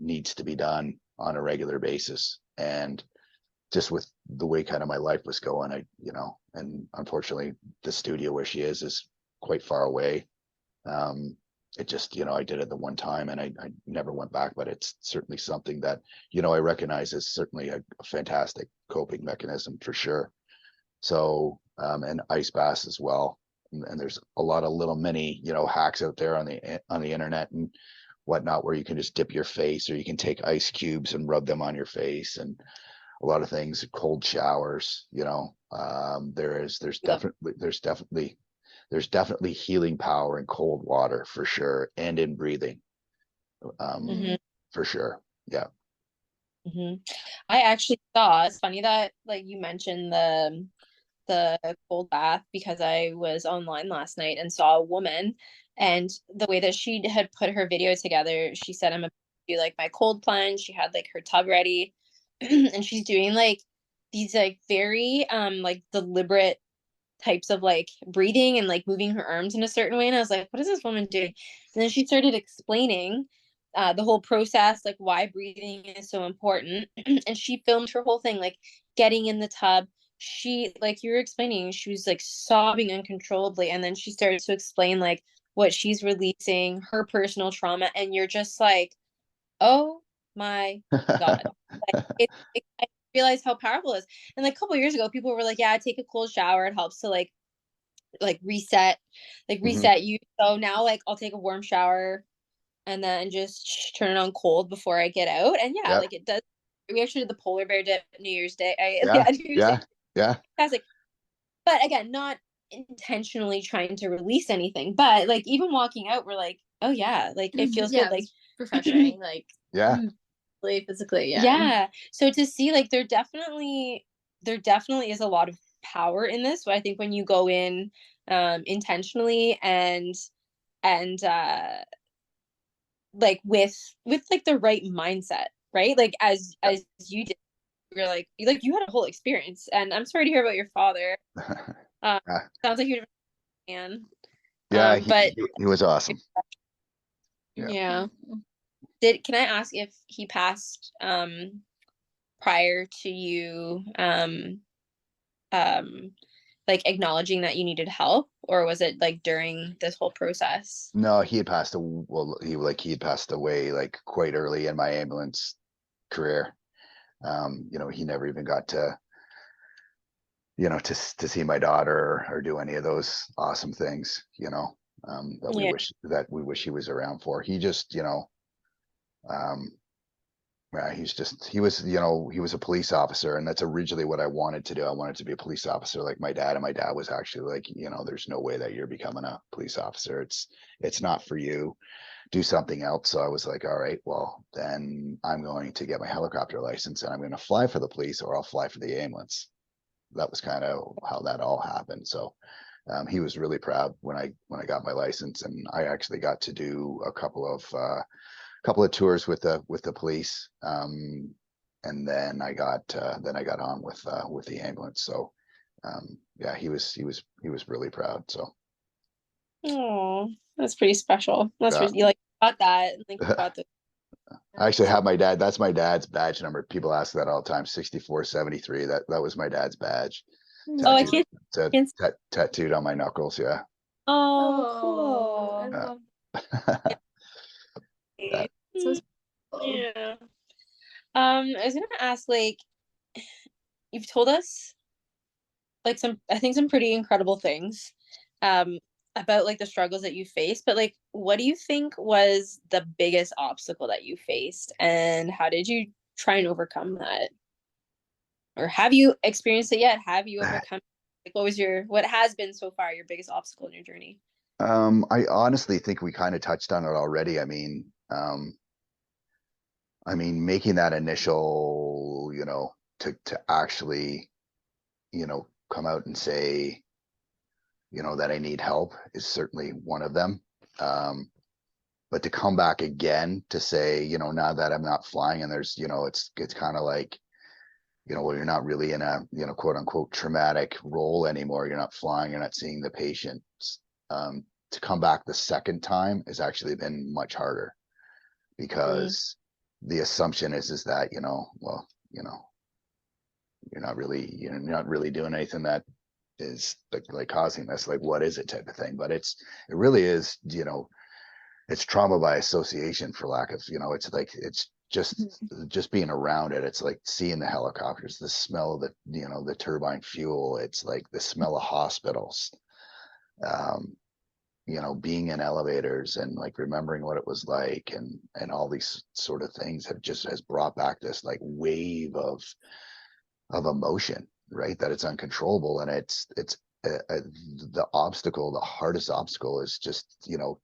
needs to be done on a regular basis. And just with the way kind of my life was going, and unfortunately the studio where she is quite far away. It just, I did it the one time, and I never went back, but it's certainly something that, I recognize as certainly a fantastic coping mechanism for sure. So, and ice baths as well. And there's a lot of little mini, hacks out there on the internet and whatnot, where you can just dip your face, or you can take ice cubes and rub them on your face, and a lot of things, cold showers, there's definitely healing power in cold water for sure, and in breathing, for sure. Yeah. I actually saw, it's funny that like you mentioned the cold bath, because I was online last night and saw a woman, and the way that she had put her video together, she said, I'm about to do like my cold plunge. She had like her tub ready and she's doing like these like very like deliberate types of like breathing and like moving her arms in a certain way. And I was like, what is this woman doing? And then she started explaining the whole process, like why breathing is so important. And she filmed her whole thing, like getting in the tub. She, like you were explaining, she was like sobbing uncontrollably. And then she started to explain like what she's releasing, her personal trauma. And you're just like, oh my God. Like, I realized how powerful it is. And like a couple years ago, people were like, yeah, take a cold shower. It helps to like reset, you. So now like I'll take a warm shower and then just turn it on cold before I get out. And yeah, Yeah. like it does. We actually did the polar bear dip New Year's Day. Yeah. New Year's Day. Yeah. Fantastic. But again, not intentionally trying to release anything. But like even walking out, we're like, oh yeah, like it feels good. Like refreshing. Like Yeah. physically. Yeah. So to see like there definitely is a lot of power in this. So I think when you go in intentionally and like with like the right mindset, right? Like as you did, you're like you had a whole experience. And I'm sorry to hear about your father. Yeah. Sounds like you're a man. Yeah. But He was awesome. Yeah. Can I ask if he passed prior to you like acknowledging that you needed help, or was it like during this whole process? No, he had passed he had passed away like quite early in my ambulance career. He never even got to you know, to see my daughter or do any of those awesome things, you know, that Yeah. we wish he was around for. He just, you know, um, yeah, he was, you know, he was a police officer, and that's originally what I wanted to do. I wanted to be a police officer like my dad, and my dad was actually like, you know, there's no way that you're becoming a police officer. It's not for you. Do something else. So I was like, all right, well, then I'm going to get my helicopter license and I'm going to fly for the police, or I'll fly for the ambulance. That was kind of how that all happened. So he was really proud when I got my license, and I actually got to do a couple of tours with the police, and then I got on with the ambulance. So yeah, he was really proud. So Oh, that's pretty special. That's yeah. really, you like got that. Like you got the I actually have my dad. That's my dad's badge number. People ask that all the time. 6473. That was my dad's badge. Oh, I Tattooed, can't. tattooed on my knuckles. Yeah. Oh, Oh, I cool. Yeah. love Yeah. it. So special. Yeah. I was gonna ask, like, you've told us like I think some pretty incredible things, um, about like the struggles that you faced, but like, what do you think was the biggest obstacle that you faced, and how did you try and overcome that? Or have you experienced it yet? Have you overcome? Like, what has been so far your biggest obstacle in your journey? I honestly think we kind of touched on it already. I mean, making that initial, you know, to actually, you know, come out and say, you know, that I need help is certainly one of them. But to come back again to say, you know, now that I'm not flying, and there's, you know, it's kind of like, you know, well, you're not really in a, you know, quote unquote traumatic role anymore. You're not flying, you're not seeing the patients. To come back the second time has actually been much harder, Mm. because the assumption is that, you know, well, you know, you're not really doing anything that is like causing this, like, what is it type of thing. But it really is, you know, it's trauma by association, for lack of, you know, it's like, it's just being around it. It's like seeing the helicopters, the smell of the, you know, the turbine fuel. It's like the smell of hospitals, um, you know, being in elevators and like remembering what it was like, and all these sort of things has brought back this like wave of emotion, right? That it's uncontrollable. And it's the obstacle, the hardest obstacle is just, you know,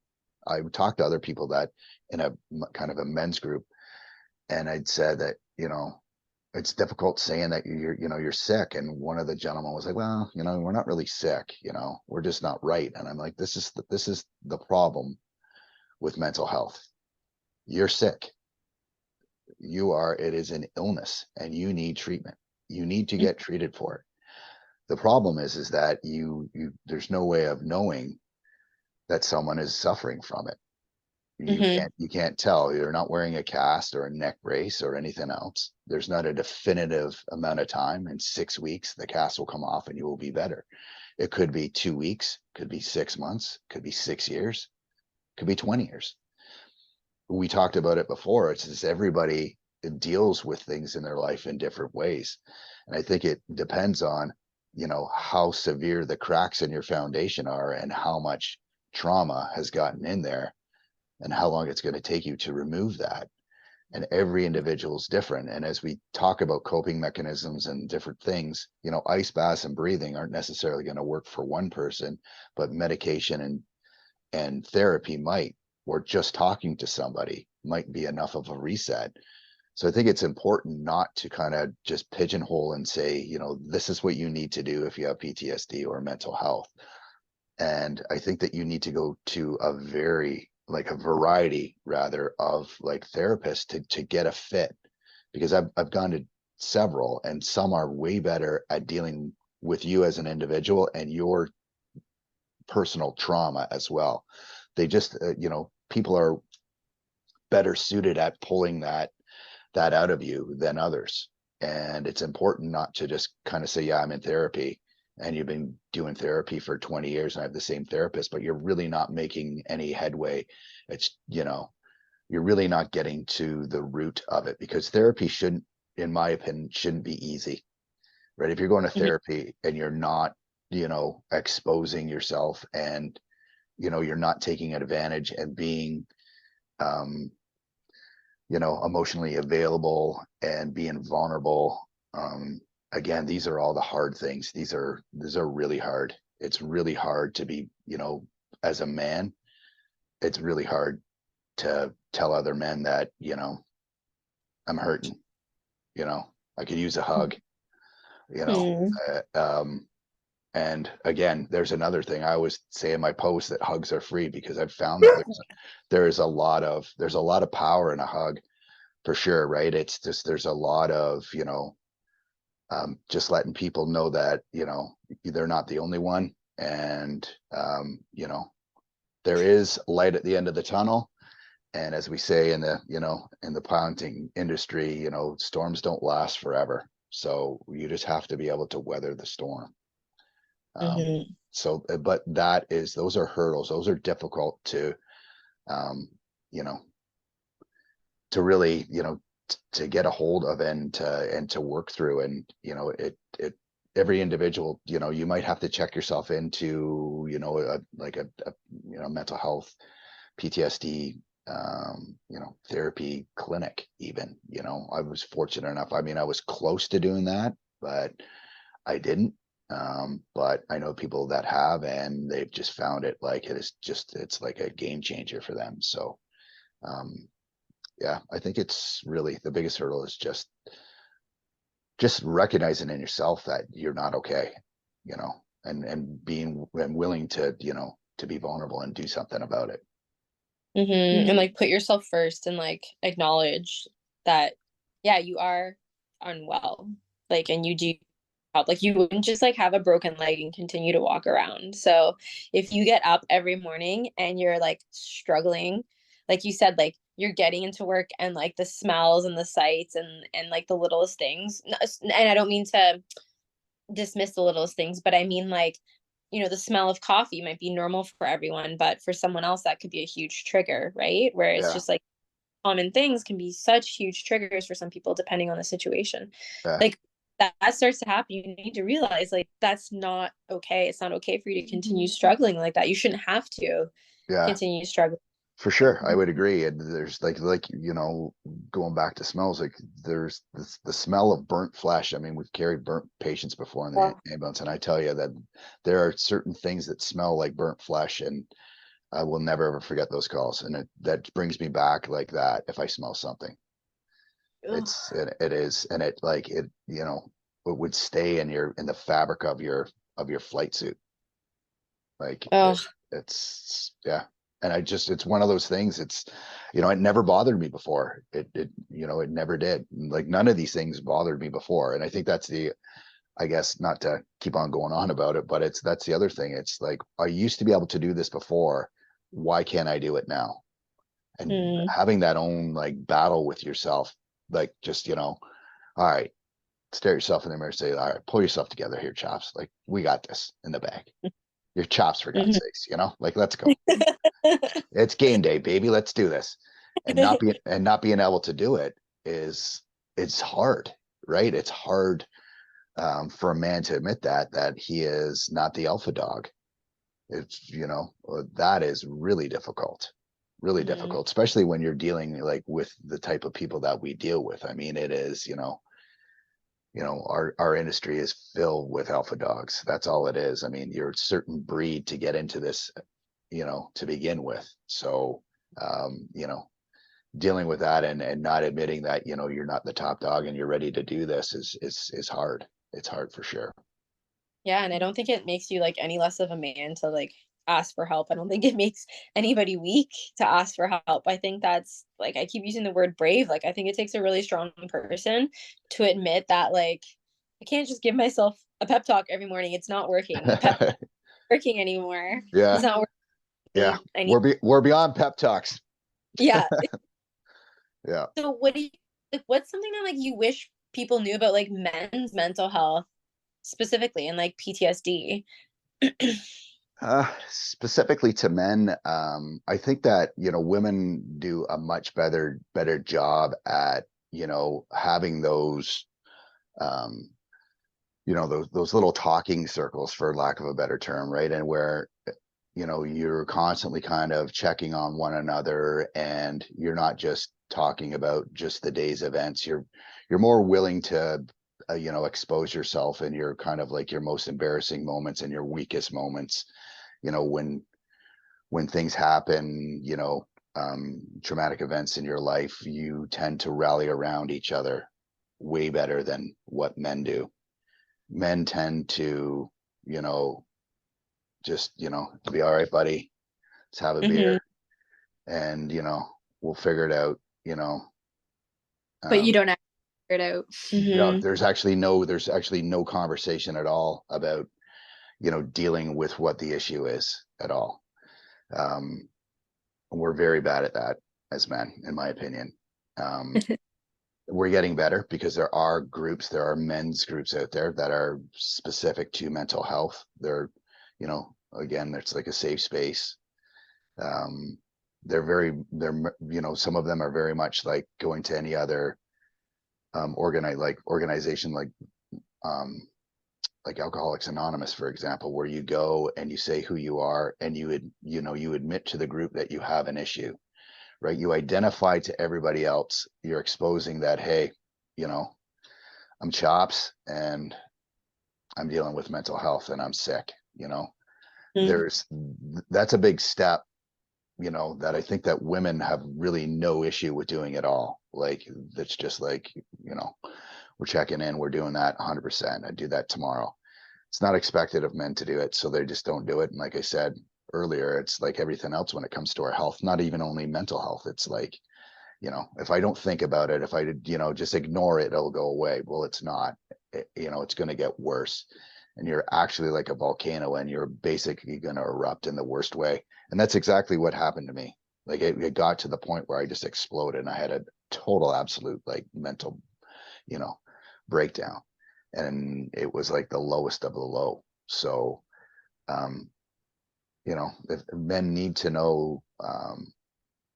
I would talk to other people that in a kind of a men's group, and I'd said that, you know, it's difficult saying that you know, you're sick. And one of the gentlemen was like, well, you know, we're not really sick, you know, we're just not right. And I'm like, this is the problem with mental health. You're sick. It is an illness, and you need treatment. You need to get treated for it. The problem is that there's no way of knowing that someone is suffering from it. Mm-hmm. You can't tell. You're not wearing a cast or a neck brace or anything else. There's not a definitive amount of time. In 6 weeks the cast will come off and you will be better. It could be 2 weeks, could be 6 months, could be 6 years, could be 20 years. We talked about it before. It's just everybody deals with things in their life in different ways. And I think it depends on, you know, how severe the cracks in your foundation are, and how much trauma has gotten in there, and how long it's going to take you to remove that. And every individual is different. And as we talk about coping mechanisms and different things, you know, ice baths and breathing aren't necessarily going to work for one person, but medication and therapy might, or just talking to somebody might be enough of a reset. So I think it's important not to kind of just pigeonhole and say, you know, this is what you need to do if you have PTSD or mental health. And I think that you need to go to a variety rather of like therapists to get a fit, because I've gone to several, and some are way better at dealing with you as an individual and your personal trauma as well. They just, you know, people are better suited at pulling that out of you than others. And it's important not to just kind of say, yeah, I'm in therapy, and you've been doing therapy for 20 years and I have the same therapist, but you're really not making any headway. It's, you know, you're really not getting to the root of it, because therapy shouldn't, in my opinion, shouldn't be easy. right? If you're going to Mhm. therapy and you're not, exposing yourself, and, you're not taking advantage and being, um, emotionally available and being vulnerable. Again, these are all the hard things. These are really hard. It's really hard to be, as a man, it's really hard to tell other men that, I'm hurting, I could use a hug, you know. Mm. And again, there's another thing I always say in my post, that hugs are free, because I've found that there's a lot of power in a hug, for sure, right? It's just, there's a lot of, just letting people know that, they're not the only one. And, there is light at the end of the tunnel. And as we say in the planting industry, storms don't last forever. So you just have to be able to weather the storm. Mhm. But those are hurdles. Those are difficult to, um, you know, to really, to get a hold of, and to work through. And, every individual, you might have to check yourself into, a mental health, PTSD, therapy clinic even. I was fortunate enough. I mean, I was close to doing that, but I didn't. But I know people that have, and they've just found it, like, it's like a game changer for them. So, um, yeah, I think it's really the biggest hurdle is just recognizing in yourself that you're not okay, and being and willing to, to be vulnerable and do something about it. And like put yourself first and like acknowledge that, yeah, you are unwell. Like, and you do help. Like, you wouldn't just like have a broken leg and continue to walk around. So if you get up every morning and you're like struggling, like you said, like you're getting into work and like the smells and the sights and like the littlest things. And I don't mean to dismiss the littlest things, but I mean, like, the smell of coffee might be normal for everyone, but for someone else that could be a huge trigger, right? Where it's Yeah, just like common things can be such huge triggers for some people depending on the situation. yeah, Like, that starts to happen, you need to realize like that's not okay. It's not okay for you to continue struggling like that. You shouldn't have to yeah. continue struggling. For sure, I would agree. And there's like going back to smells, like there's the smell of burnt flesh. I mean, we've carried burnt patients before in the Oh, ambulance, and I tell you that there are certain things that smell like burnt flesh, and I will never ever forget those calls. And that brings me back like that. If I smell something, ugh. it is, and it like it, it would stay in the fabric of your flight suit. Like Oh. it's yeah. And it's one of those things. It's, it never bothered me before. It never did. Like none of these things bothered me before. And I think I guess, not to keep on going on about it, but that's the other thing. It's like, I used to be able to do this before. Why can't I do it now? And Mm. having that own like battle with yourself, like just, all right, stare yourself in the mirror, say, all right, pull yourself together here, Chops. Like, we got this in the bag. Your Chops, for God's Mhm. sakes, like, let's go. It's game day, baby. Let's do this. And not being able to do it it's hard, right? It's hard, for a man to admit that he is not the alpha dog. It's, that is really Mhm. difficult, especially when you're dealing like with the type of people that we deal with. I mean, it is, our industry is filled with alpha dogs. That's all it is. I mean, you're a certain breed to get into this, to begin with. So, dealing with that, and not admitting that, you're not the top dog and you're ready to do this is hard. It's hard for sure. Yeah, and I don't think it makes you like any less of a man to like ask for help. I don't think it makes anybody weak to ask for help. I think that's like, I keep using the word brave. Like, I think it takes a really strong person to admit that like I can't just give myself a pep talk every morning. It's not working. The pep working anymore. It's Yeah, not yeah. working. I need We're beyond pep talks. yeah. Yeah. So what do you like, what's something that like you wish people knew about like men's mental health specifically and like PTSD? Specifically to men, I think that, women do a much better job at, having those, um, you know, those little talking circles, for lack of a better term, right? And where, you know, you're constantly kind of checking on one another, and you're not just talking about just the day's events. You're more willing to you know, expose yourself in your kind of like your most embarrassing moments and your weakest moments, you know, when things happen, you know, traumatic events in your life, you tend to rally around each other way better than what men do. Men tend to, you know, just, you know, be all right, buddy, let's have a Mm-hmm. beer, and, you know, we'll figure it out, you know. But you um don't have to figure it out. you know, Mm-hmm. there's actually no conversation at all about, you know, dealing with what the issue is at all. um we're very bad at that as men, in my opinion. We're getting better because there are men's groups out there that are specific to mental health. They're, you know, again, it's like a safe space. um you know, some of them are very much like going to any other organization, um like Alcoholics Anonymous, for example, where you go and you say who you are, and you know, you admit to the group that you have an issue, right? You identify to everybody else, you're exposing that, hey, you know, I'm Chops, and I'm dealing with mental health, and I'm sick, you know. Mm-hmm. There's That's a big step, you know, that I think that women have really no issue with doing at all. Like, that's just like, you know, we're checking in, we're doing that 100%. I do that tomorrow. It's not expected of men to do it, so they just don't do it. And like I said earlier, it's like everything else when it comes to our health, not even only mental health. It's like, you know, if I don't think about it, if I, you know, just ignore it, it'll go away. Well, it's not. You know, it's going to get worse, and you're actually like a volcano, and you're basically going to erupt in the worst way. And that's exactly what happened to me. Like, it got to the point where I just exploded, and I had a total absolute like mental, you know, breakdown, and it was like the lowest of the low. So, um you know, if men need to know,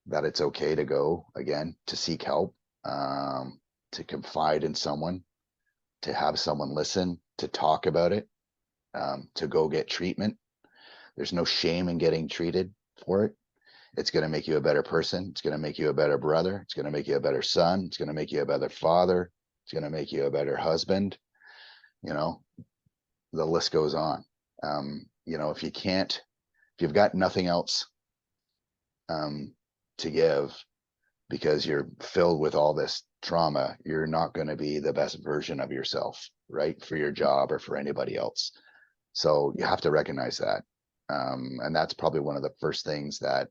that it's okay to go again, to seek help, to confide in someone, to have someone listen, to talk about it, to go get treatment. There's no shame in getting treated for it. It's going to make you a better person. It's going to make you a better brother. It's going to make you a better son. It's going to make you a better father. It's going to make you a better husband. You know, the list goes on. You know, if you've got nothing else um, to give, because you're filled with all this trauma, you're not going to be the best version of yourself, right? For your job or for anybody else. So you have to recognize that. And that's probably one of the first things that,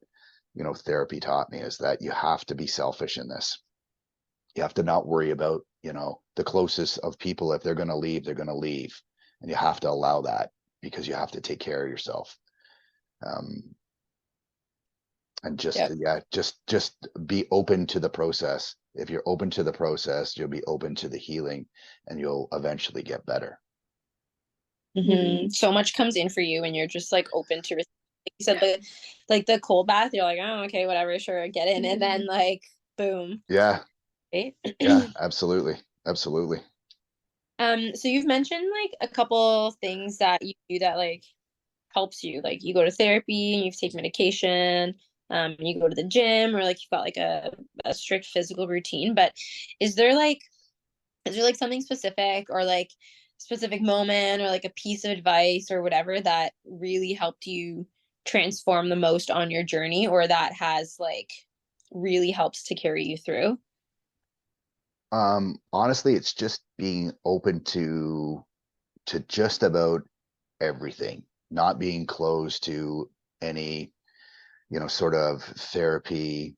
you know, therapy taught me, is that you have to be selfish in this. You have to not worry about, you know, the closest of people. If they're going to leave, they're going to leave. And you have to allow that, because you have to take care of yourself. Um, and just, Yep. yeah, just be open to the process. If you're open to the process, you'll be open to the healing, and you'll eventually get better. Mm-hmm. So much comes in for you, and you're just like open to receive. Like you said, like the cold bath, you're like, oh, okay, whatever, sure, get in, and then like, boom, Yeah, right? yeah, absolutely, absolutely. So you've mentioned like a couple things that you do that like helps you. Like you go to therapy and you take medication, you go to the gym, or like you've got like a strict physical routine. But is there like is there like something specific, or like specific moment, or like a piece of advice or whatever that really helped you transform the most on your journey, or that has like really helps to carry you through? Honestly, it's just being open to just about everything, not being closed to any, you know, sort of therapy,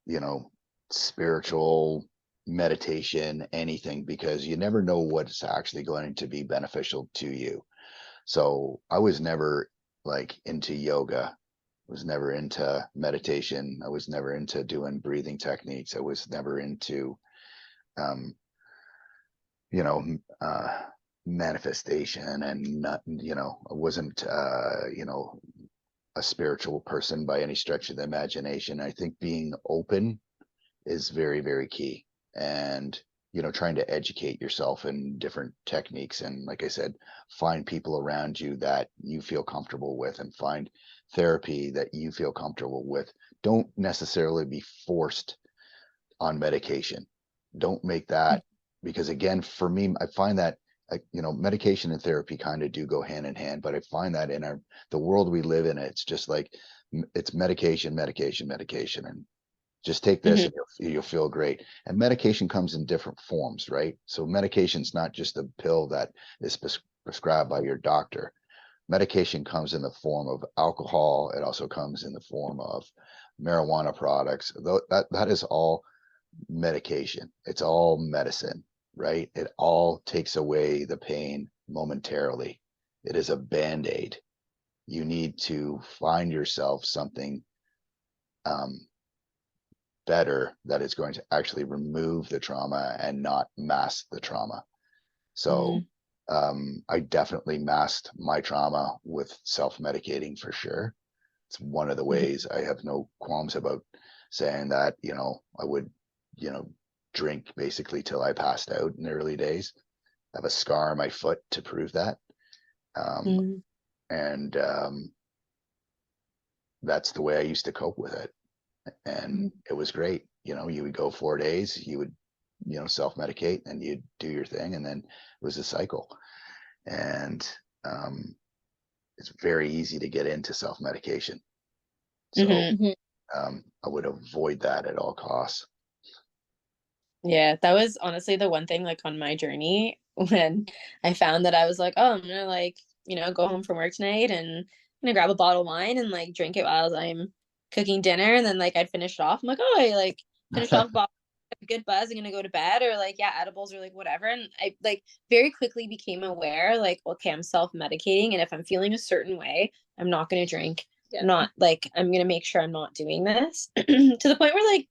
you know, spiritual meditation, anything, because you never know what's actually going to be beneficial to you. So I was never like into yoga, was never into meditation. I was never into doing breathing techniques. I was never into, um, you know, manifestation, and not, you know, I wasn't, you know, a spiritual person by any stretch of the imagination. I think being open is very, very key. And, trying to educate yourself in different techniques. And like I said, find people around you that you feel comfortable with, and find therapy that you feel comfortable with. Don't necessarily be forced on medication. Don't make that, because again, for me, I find that medication and therapy kind of do go hand in hand, but I find that in the world we live in, it's just like it's medication, medication, medication, and just take this Mhm. and you'll feel great. And medication comes in different forms, right? So medication's not just a pill that is prescribed by your doctor. Medication comes in the form of alcohol. It also comes in the form of marijuana products. That is all medication. It's all medicine, right? It all takes away the pain momentarily. It is a band-aid. You need to find yourself something um, better that is going to actually remove the trauma and not mask the trauma. So Mhm. I definitely masked my trauma with self-medicating for sure. It's one of the Mhm. ways. I have no qualms about saying that, I would, you know, drink basically till I passed out in the early days. I have a scar on my foot to prove that. Um, Mhm. and That's the way I used to cope with it. And it was great. You would go 4 days, you would, self-medicate, and you'd do your thing, and then it was a cycle. And um, it's very easy to get into self-medication. So Mhm. Mhm. I would avoid that at all costs. Yeah, that was honestly the one thing like on my journey when I found that I was like, oh, I'm gonna like, go home from work tonight and I'm gonna grab a bottle of wine and like drink it while I'm cooking dinner, and then like I'd finish it off. I'm like, oh, I like finished off a bottle, a good buzz, I'm gonna go to bed, or like, yeah, edibles or like whatever. And I like very quickly became aware, like, okay, I'm self-medicating, and if I'm feeling a certain way, I'm not gonna drink. Yeah. Not like I'm gonna make sure I'm not doing this to the point where like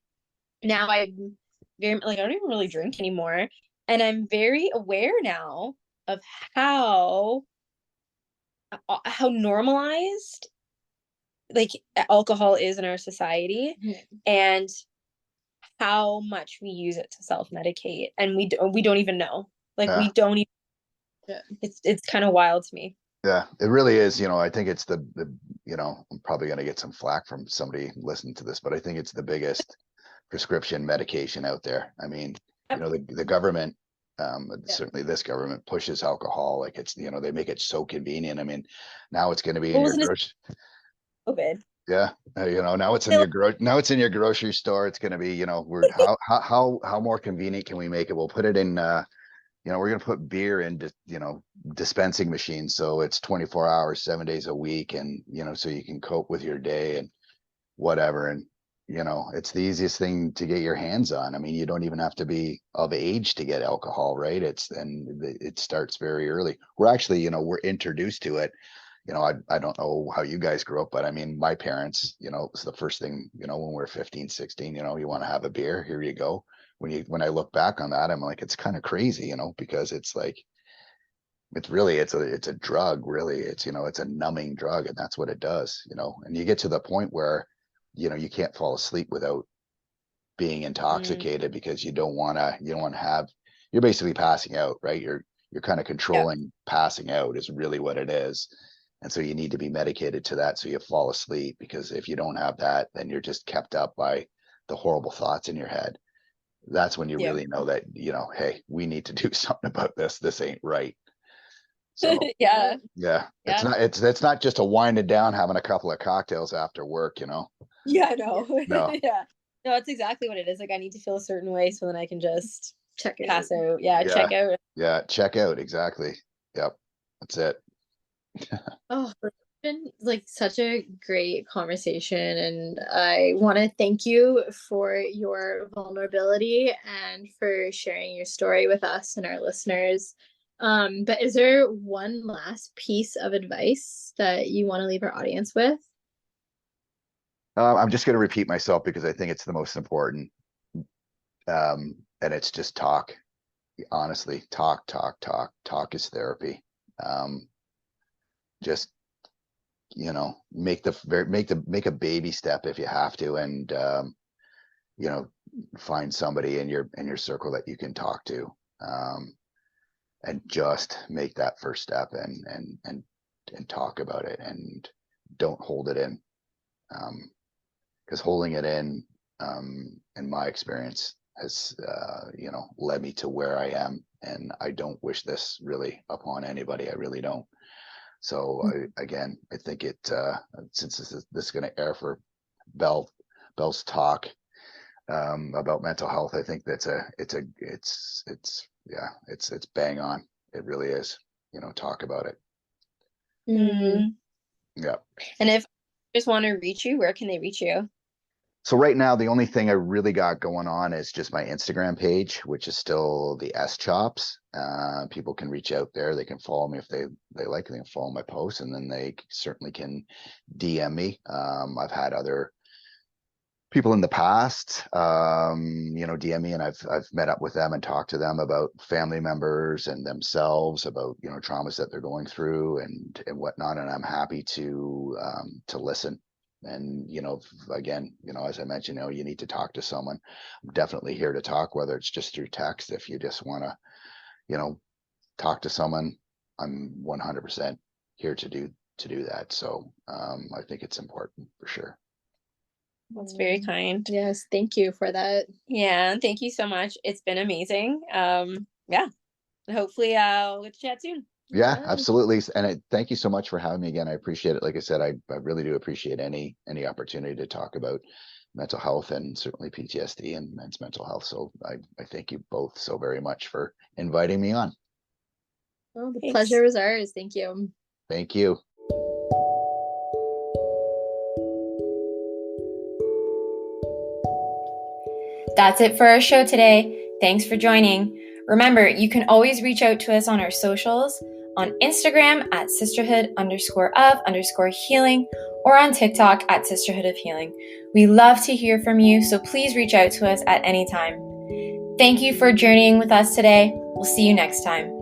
now I'm very like I don't even really drink anymore, and I'm very aware now of how normalized like alcohol is in our society, Mhm. and how much we use it to self-medicate, and we don't even know, like Yeah. we don't even, Yeah. it's kind of wild to me. Yeah, it really is. I think it's I'm probably going to get some flack from somebody listening to this, but I think it's the biggest prescription medication out there. I mean, Yep. the government, Yeah. certainly this government pushes alcohol like it's, they make it so convenient. I mean, now it's going to be in What your was in grocery. COVID? Yeah, now it's in your grocery store. It's going to be, we're how more convenient can we make it? We'll put it in. We're going to put beer in, dispensing machines. So it's 24 hours, 7 days a week. And, so you can cope with your day and whatever. And, it's the easiest thing to get your hands on. I mean, you don't even have to be of age to get alcohol, right? It starts very early. We're actually, we're introduced to it. I don't know how you guys grew up, but I mean, my parents, it was the first thing, when we were 15, 16, you want to have a beer, here you go. When I look back on that, I'm like, it's kind of crazy, because it's like, it's a drug, really. It's a numbing drug, and that's what it does, and you get to the point where, you can't fall asleep without being Mm, intoxicated, because you don't want to have, you're basically passing out, right? You're kind of yeah. controlling passing out is really what it is. And so you need to be medicated to that so you fall asleep, because if you don't have that, then you're just kept up by the horrible thoughts in your head. That's when you Yeah. really know that, hey, we need to do something about this. This ain't right. So Yeah. yeah, Yeah. it's not just a winding down, having a couple of cocktails after work. Yeah, I know. No. Yeah. No, that's exactly what it is. Like I need to feel a certain way so then I can just Check it pass out. out. Yeah, Yeah. check out. Yeah. Check out. Exactly. Yep. That's it. Oh, it's been like such a great conversation, and I want to thank you for your vulnerability and for sharing your story with us and our listeners. But is there one last piece of advice that you want to leave our audience with? I'm just going to repeat myself because I think it's the most important. And it's just talk. Honestly, talk, talk, talk. Talk is therapy. Um, just make a baby step if you have to, and find somebody in your circle that you can talk to, and just make that first step and talk about it, and don't hold it in, because holding it in my experience has led me to where I am, and I don't wish this really upon anybody. I really don't. So I think it, since this is going to air for Bell's talk about mental health, I think it's bang on. It really is. Talk about it. Mm-hmm. Yeah. And if just want to reach you, where can they reach you? So right now, the only thing I really got going on is just my Instagram page, which is still the S Chops. People can reach out there. They can follow me if they like. They can follow my posts, and then they certainly can DM me. I've had other people in the past, DM me, and I've met up with them and talked to them about family members and themselves, about traumas that they're going through and whatnot. And I'm happy to listen. And again, as I mentioned, you need to talk to someone. I'm definitely here to talk, whether it's just through text. If you just want to, talk to someone, I'm 100% here to do that. So I think it's important for sure. That's very kind. Yes, thank you for that. Yeah, thank you so much. It's been amazing. Yeah, hopefully we'll get to chat soon. Yeah, absolutely. And thank you so much for having me again. I appreciate it. Like I said, I really do appreciate any opportunity to talk about mental health, and certainly PTSD and men's mental health. So I thank you both so very much for inviting me on. Well, the pleasure was ours. Thank you. Thank you. That's it for our show today. Thanks for joining. Remember, you can always reach out to us on our socials, on Instagram at sisterhood_of_healing, or on TikTok at Sisterhood of Healing. We love to hear from you, so please reach out to us at any time. Thank you for journeying with us today. We'll see you next time.